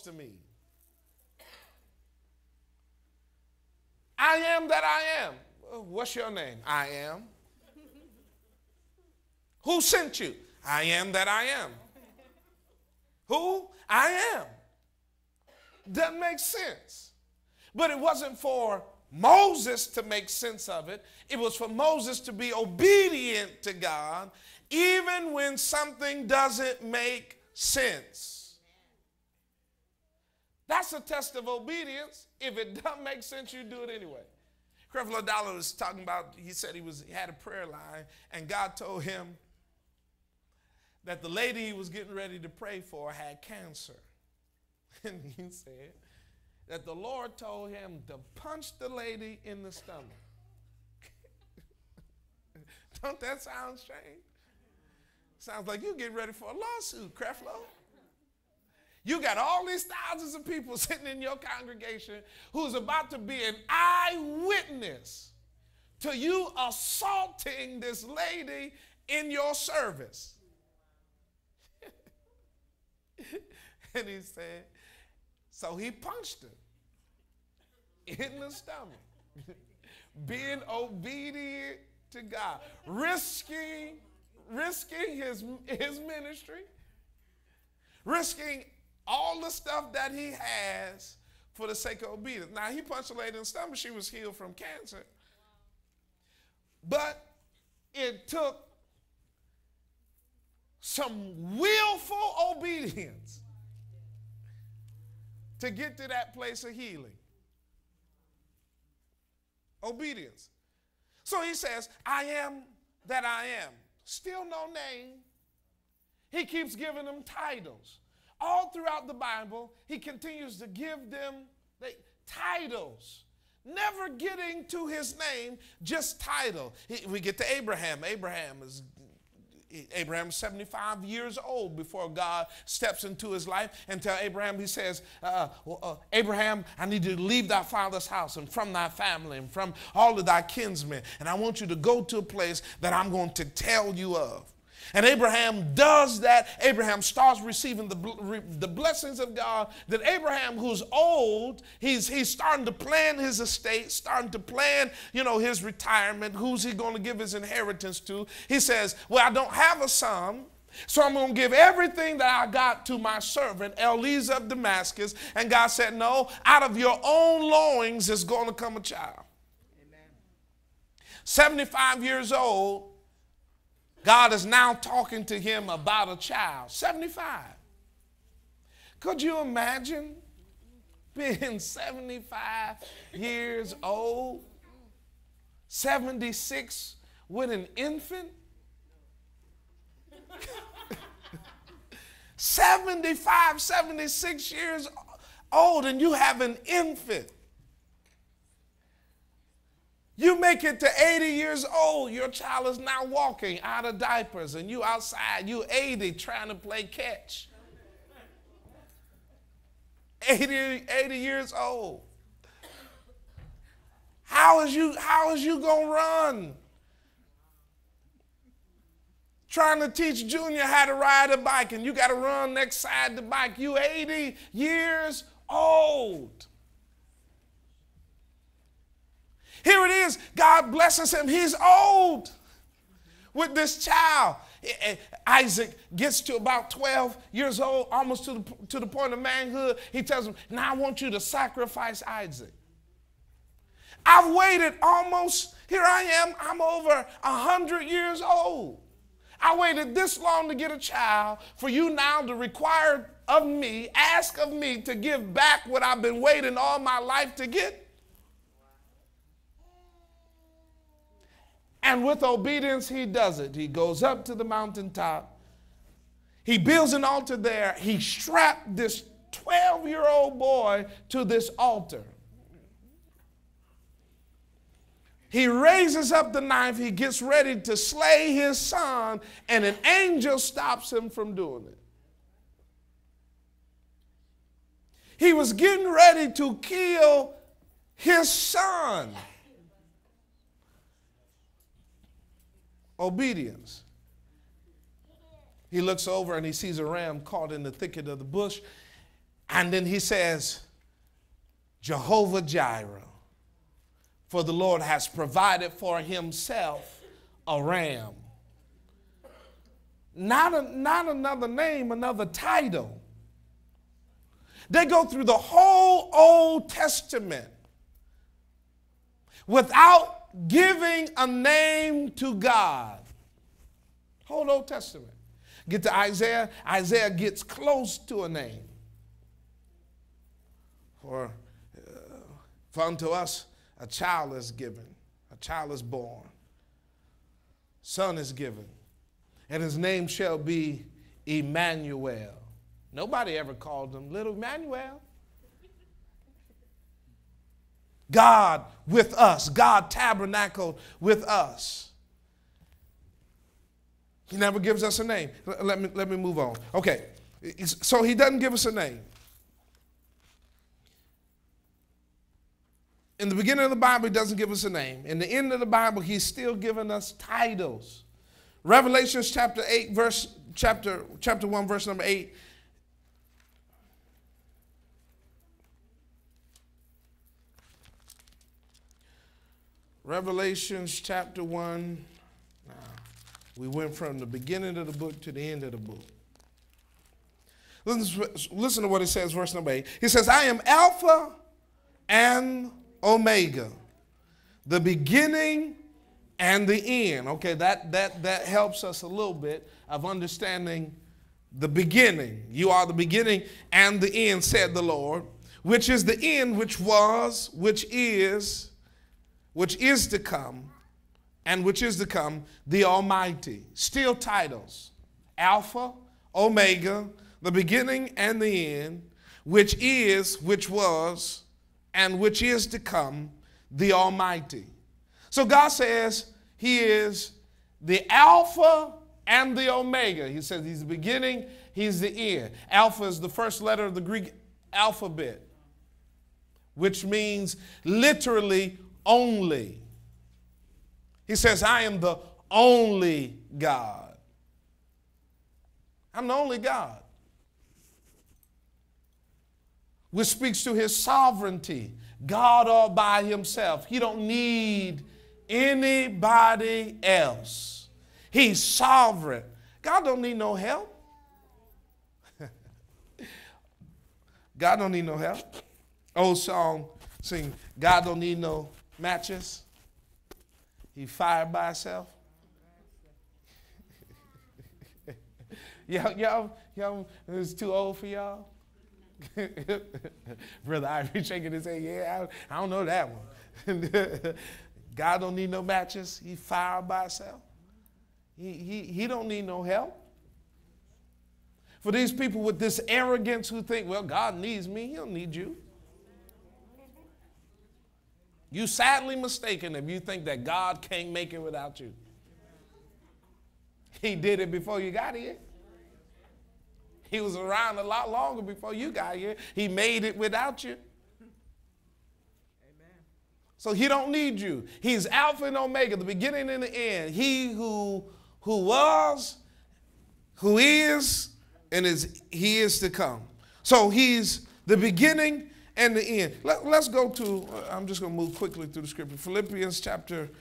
to me. I am that I am. What's your name? I am. Who sent you? I am that I am. Who? I am. Doesn't make sense. But it wasn't for Moses to make sense of it. It was for Moses to be obedient to God even when something doesn't make sense. That's a test of obedience. If it doesn't make sense, you do it anyway. Creflo Dollar was talking about, he said he had a prayer line, and God told him that the lady he was getting ready to pray for had cancer. And he said that the Lord told him to punch the lady in the stomach. Don't that sound strange? Sounds like you getting ready for a lawsuit, Creflo. You got all these thousands of people sitting in your congregation who's about to be an eyewitness to you assaulting this lady in your service. And he said, so he punched her in the stomach, being obedient to God, risking his ministry, risking all the stuff that he has for the sake of obedience. Now, he punched a lady in the stomach. She was healed from cancer. But it took some willful obedience to get to that place of healing. Obedience. So he says, I am that I am. Still no name. He keeps giving them titles. All throughout the Bible, he continues to give them titles. Never getting to his name, just title. We get to Abraham. Abraham's 75 years old before God steps into his life and tell Abraham, he says, Abraham, I need you to leave thy father's house and from thy family and from all of thy kinsmen. And I want you to go to a place that I'm going to tell you of. And Abraham does that. Abraham starts receiving the blessings of God. That Abraham, who's old, he's starting to plan his estate, starting to plan, his retirement. Who's he going to give his inheritance to? He says, well, I don't have a son, so I'm going to give everything that I got to my servant, Eliezer of Damascus. And God said, no, out of your own loins is going to come a child. Amen. 75 years old. God is now talking to him about a child, 75. Could you imagine being 75 years old, 76 with an infant? 75, 76 years old and you have an infant. You make it to 80 years old, your child is now walking out of diapers, and you outside, you 80 trying to play catch. 80 years old. How is you going to run? Trying to teach Junior how to ride a bike, and you got to run next side the bike. You 80 years old. Here it is. God blesses him. He's old with this child. Isaac gets to about 12 years old, almost to the point of manhood. He tells him, now I want you to sacrifice Isaac. I've waited almost, here I am, I'm over 100 years old. I waited this long to get a child for you now to require of me, ask of me to give back what I've been waiting all my life to get. And with obedience, he does it. He goes up to the mountaintop. He builds an altar there. He strapped this 12-year-old boy to this altar. He raises up the knife. He gets ready to slay his son, and an angel stops him from doing it. He was getting ready to kill his son. Obedience. He looks over and he sees a ram caught in the thicket of the bush. And then he says, Jehovah Jireh, for the Lord has provided for himself a ram. Not another name, another title. They go through the whole Old Testament without giving a name to God. Whole Old Testament. Get to Isaiah. Isaiah gets close to a name. For unto us a child is given, a child is born, son is given, and his name shall be Emmanuel. Nobody ever called him little Emmanuel. God with us. God tabernacled with us. He never gives us a name. Let me move on. Okay, so he doesn't give us a name. In the beginning of the Bible, he doesn't give us a name. In the end of the Bible, he's still giving us titles. Revelations chapter 1, verse number 8. Revelations chapter 1. Now, we went from the beginning of the book to the end of the book. Listen to what it says, verse number 8. He says, I am Alpha and Omega, the beginning and the end. Okay, that helps us a little bit of understanding the beginning. You are the beginning and the end, said the Lord, which is the end, which was, which is to come, and which is to come, the Almighty. Still titles. Alpha, Omega, the beginning and the end, which is, which was, and which is to come, the Almighty. So God says he is the Alpha and the Omega. He says he's the beginning, he's the end. Alpha is the first letter of the Greek alphabet, which means literally only. He says, I am the only God. I'm the only God. Which speaks to his sovereignty. God all by himself. He don't need anybody else. He's sovereign. God don't need no help. God don't need no help. Old song sing, God don't need no matches. He fired by himself. Y'all, it's too old for y'all. Brother Ivory shaking his head, yeah, I don't know that one. God don't need no matches. He fired by himself. He don't need no help. For these people with this arrogance who think, well, God needs me, he don't need you. You sadly mistaken if you think that God can't make it without you. He did it before you got here. He was around a lot longer before you got here. He made it without you. Amen. So he don't need you. He's Alpha and Omega, the beginning and the end. He who was, who is, and he is to come. So he's the beginning and the end. Let's go to, I'm just going to move quickly through the scripture. Philippians chapter